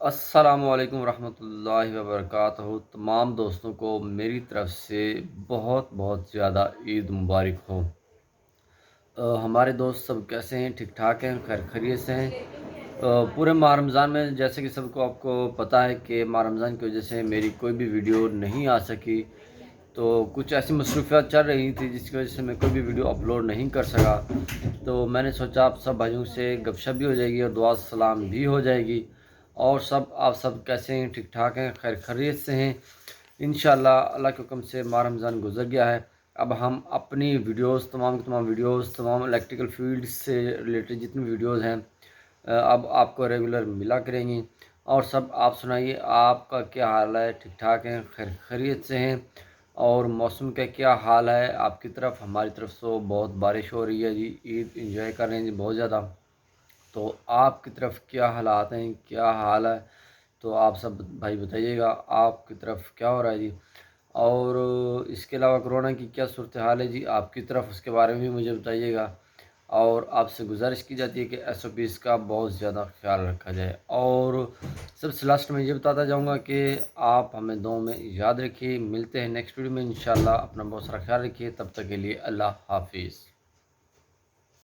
अस्सलाम वालेकुम रहमतुल्लाहि व बरकातहू। तमाम दोस्तों को मेरी तरफ से बहुत बहुत ज़्यादा ईद मुबारक हो। हमारे दोस्त सब कैसे हैं? ठीक ठाक हैं, खैर खैरियत से हैं। पूरे माह रमज़ान में जैसे कि सबको आपको पता है कि माह रमज़ान की वजह से मेरी कोई भी वीडियो नहीं आ सकी, तो कुछ ऐसी मसरूफियात चल रही थी जिसकी वजह से मैं कोई भी वीडियो अपलोड नहीं कर सका। तो मैंने सोचा आप सब भाइयों से गपशप भी हो जाएगी और दुआ सलाम भी हो जाएगी। और सब आप सब कैसे हैं? ठीक ठाक हैं, खैर खैरियत से हैं। इंशाअल्लाह अल्लाह के हुक्म से माह रमज़ान गुज़र गया है। अब हम अपनी वीडियोस तमाम की तमाम वीडियोस तमाम इलेक्ट्रिकल फील्ड से रिलेटेड जितनी वीडियोस हैं अब आपको रेगुलर मिला करेंगी। और सब आप सुनाइए, आपका क्या हाल है? ठीक ठाक हैं, खैर खैरियत से हैं? और मौसम का क्या हाल है आपकी तरफ? हमारी तरफ तो बहुत बारिश हो रही है जी, ईद इंजॉय कर रहे हैं जी बहुत ज़्यादा। तो आपकी तरफ क्या हालात हैं, क्या हाल है? तो आप सब भाई बताइएगा आपकी तरफ क्या हो रहा है जी। और इसके अलावा कोरोना की क्या सूरत हाल है जी आपकी तरफ, उसके बारे में भी मुझे बताइएगा। और आपसे गुजारिश की जाती है कि SOPs का बहुत ज़्यादा ख्याल रखा जाए। और सबसे लास्ट में ये बताता जाऊँगा कि आप हमें दुआ में याद रखिए। मिलते हैं नेक्स्ट वीडियो में इंशाल्लाह। अपना बहुत सारा ख्याल रखिए, तब तक के लिए अल्लाह हाफिज़।